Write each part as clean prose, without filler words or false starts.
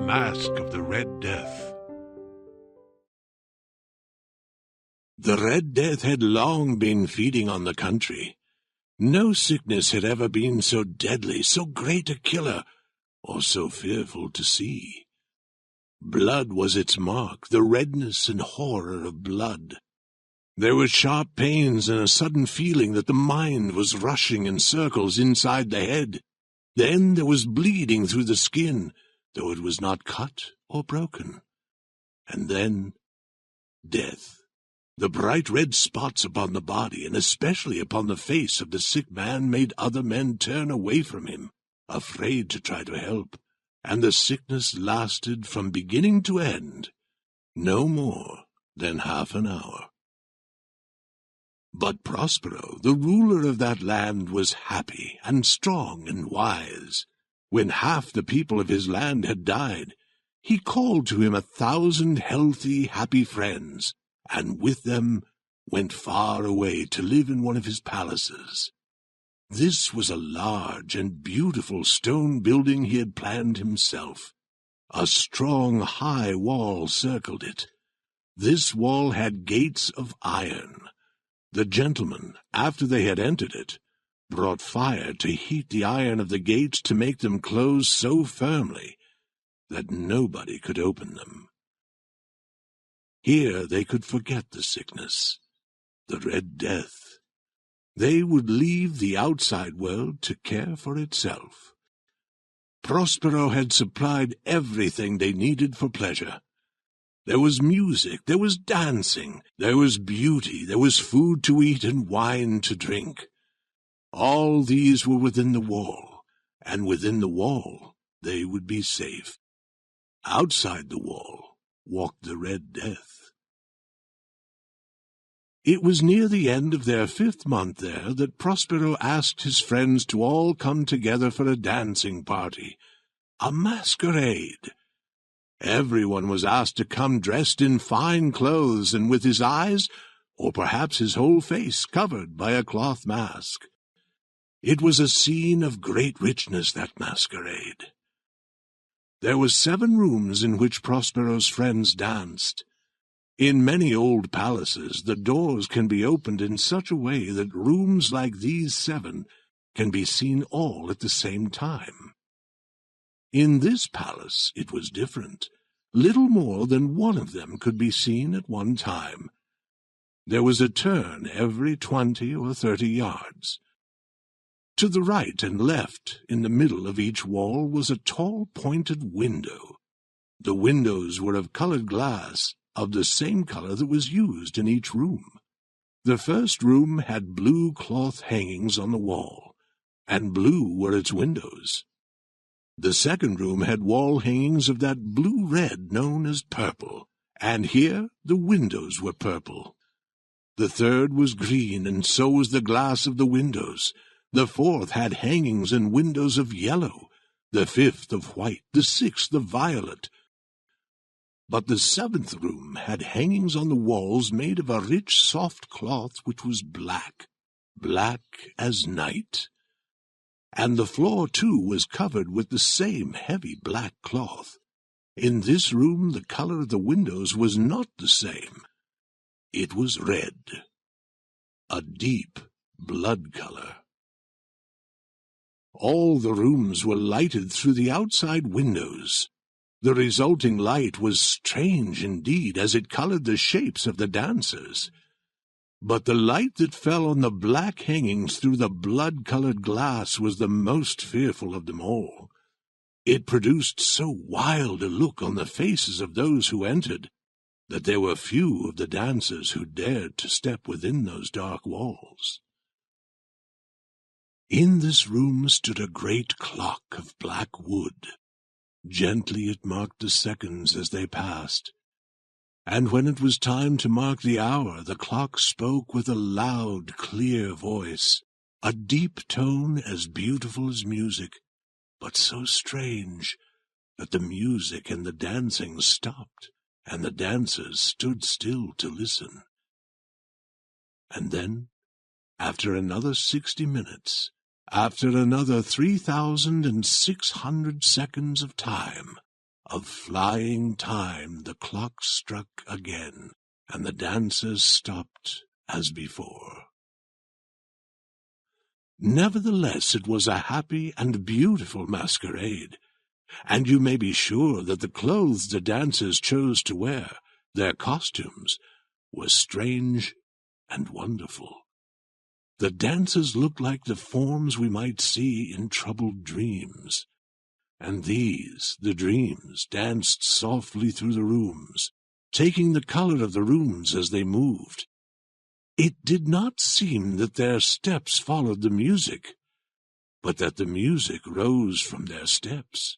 Mask of the Red Death. The Red Death had long been feeding on the country. No sickness had ever been so deadly, so great a killer, or so fearful to see. Blood was its mark, the redness and horror of blood. There were sharp pains and a sudden feeling that the mind was rushing in circles inside the head. Then there was bleeding through the skin, though it was not cut or broken. And then death. The bright red spots upon the body, and especially upon the face of the sick man, made other men turn away from him, afraid to try to help, and the sickness lasted from beginning to end, no more than half an hour. But Prospero, the ruler of that land, was happy and strong and wise. When half the people of his land had died, he called to him 1,000 healthy, happy friends, and with them went far away to live in one of his palaces. This was a large and beautiful stone building he had planned himself. A strong, high wall circled it. This wall had gates of iron. The gentlemen, after they had entered it, brought fire to heat the iron of the gates to make them close so firmly that nobody could open them. Here they could forget the sickness, the Red Death. They would leave the outside world to care for itself. Prospero had supplied everything they needed for pleasure. There was music, there was dancing, there was beauty, there was food to eat and wine to drink. All these were within the wall, and within the wall they would be safe. Outside the wall walked the Red Death. It was near the end of their 5th month there that Prospero asked his friends to all come together for a dancing party, a masquerade. Everyone was asked to come dressed in fine clothes and with his eyes, or perhaps his whole face, covered by a cloth mask. It was a scene of great richness, that masquerade. There were 7 rooms in which Prospero's friends danced. In many old palaces, the doors can be opened in such a way that rooms like these 7 can be seen all at the same time. In this palace it was different. Little more than one of them could be seen at one time. There was a turn every 20 or 30 yards. To the right and left, in the middle of each wall, was a tall pointed window. The windows were of colored glass, of the same color that was used in each room. The first room had blue cloth hangings on the wall, and blue were its windows. The second room had wall hangings of that blue-red known as purple, and here the windows were purple. The third was green, and so was the glass of the windows. The fourth had hangings and windows of yellow, the 5th of white, the 6th of violet. But the 7th room had hangings on the walls made of a rich soft cloth which was black, black as night. And the floor, too, was covered with the same heavy black cloth. In this room the color of the windows was not the same. It was red, a deep blood color. All the rooms were lighted through the outside windows. The resulting light was strange indeed, as it colored the shapes of the dancers. But the light that fell on the black hangings through the blood-colored glass was the most fearful of them all. It produced so wild a look on the faces of those who entered, that there were few of the dancers who dared to step within those dark walls. In this room stood a great clock of black wood. Gently it marked the seconds as they passed, and when it was time to mark the hour, the clock spoke with a loud, clear voice, a deep tone as beautiful as music, but so strange that the music and the dancing stopped, and the dancers stood still to listen. And then, after another 60 minutes, after another 3,600 seconds of time, of flying time the clock struck again, and the dancers stopped as before. Nevertheless, it was a happy and beautiful masquerade, and you may be sure that the clothes the dancers chose to wear, their costumes, were strange and wonderful. The dancers looked like the forms we might see in troubled dreams, and these, the dreams, danced softly through the rooms, taking the color of the rooms as they moved. It did not seem that their steps followed the music, but that the music rose from their steps.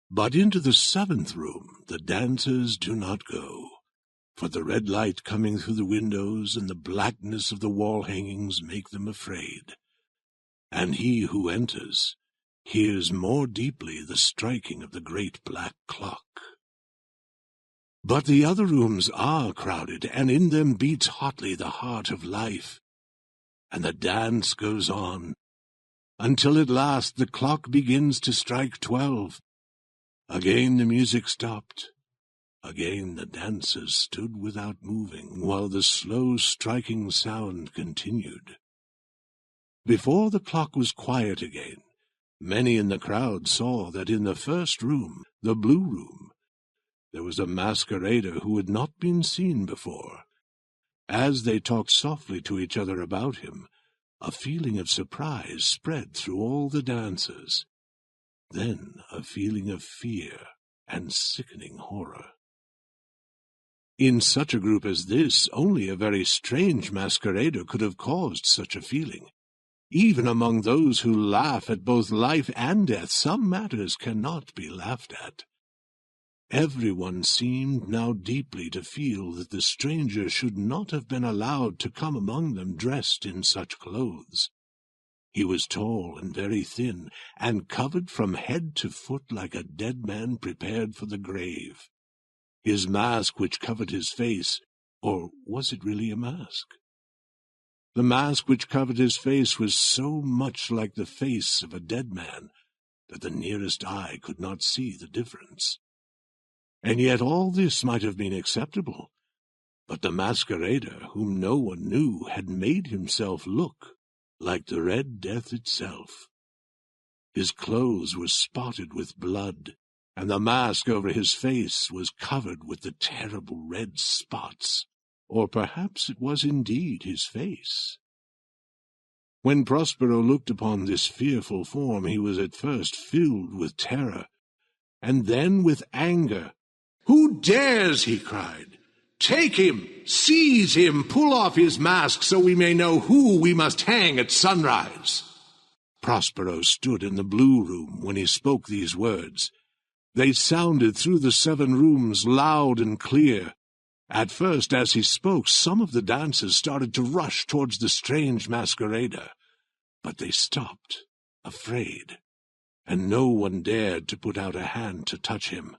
But into the seventh room the dancers do not go, for the red light coming through the windows and the blackness of the wall hangings make them afraid, and he who enters hears more deeply the striking of the great black clock. But the other rooms are crowded, and in them beats hotly the heart of life, and the dance goes on, until at last the clock begins to strike 12. Again the music stopped. Again the dancers stood without moving, while the slow striking sound continued. Before the clock was quiet again, many in the crowd saw that in the first room, the blue room, there was a masquerader who had not been seen before. As they talked softly to each other about him, a feeling of surprise spread through all the dancers. Then a feeling of fear and sickening horror. In such a group as this, only a very strange masquerader could have caused such a feeling. Even among those who laugh at both life and death, some matters cannot be laughed at. Everyone seemed now deeply to feel that the stranger should not have been allowed to come among them dressed in such clothes. He was tall and very thin, and covered from head to foot like a dead man prepared for the grave. His mask which covered his face, or was it really a mask? The mask which covered his face was so much like the face of a dead man that the nearest eye could not see the difference. And yet all this might have been acceptable, but the masquerader, whom no one knew, had made himself look like the Red Death itself. His clothes were spotted with blood, and the mask over his face was covered with the terrible red spots, or perhaps it was indeed his face. When Prospero looked upon this fearful form, he was at first filled with terror, and then with anger. "Who dares?" he cried. "Take him! Seize him! Pull off his mask so we may know who we must hang at sunrise!" Prospero stood in the blue room when he spoke these words. They sounded through the 7 rooms loud and clear. At first, as he spoke, some of the dancers started to rush towards the strange masquerader, but they stopped, afraid, and no one dared to put out a hand to touch him.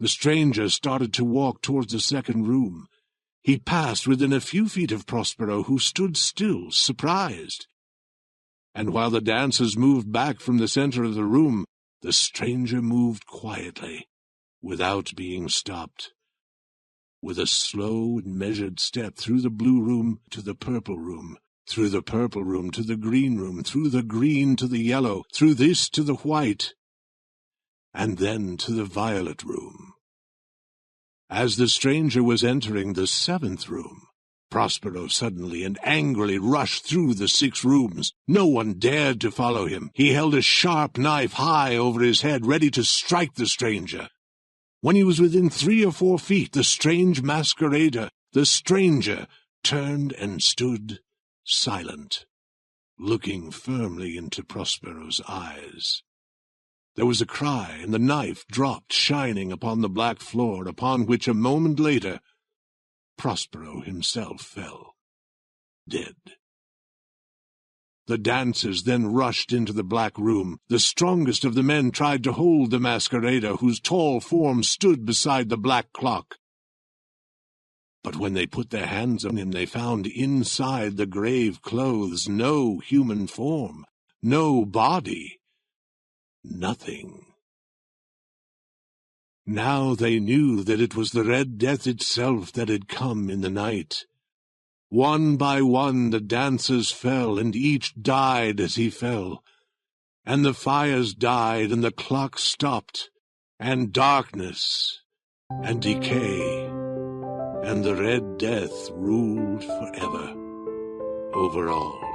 The stranger started to walk towards the 2nd room. He passed within a few feet of Prospero, who stood still, surprised. And while the dancers moved back from the center of the room, the stranger moved quietly, without being stopped, with a slow and measured step through the blue room to the purple room, through the purple room to the green room, through the green to the yellow, through this to the white, and then to the violet room. As the stranger was entering the 7th room, Prospero suddenly and angrily rushed through the 6 rooms. No one dared to follow him. He held a sharp knife high over his head, ready to strike the stranger. When he was within 3 or 4 feet, the strange masquerader, the stranger, turned and stood silent, looking firmly into Prospero's eyes. There was a cry, and the knife dropped shining upon the black floor, upon which a moment later Prospero himself fell, dead. The dancers then rushed into the black room. The strongest of the men tried to hold the masquerader, whose tall form stood beside the black clock. But when they put their hands on him, they found inside the grave clothes no human form, no body, nothing. Now they knew that it was the Red Death itself that had come in the night. One by one the dancers fell, and each died as he fell. And the fires died, and the clock stopped, and darkness, and decay, and the Red Death ruled forever over all.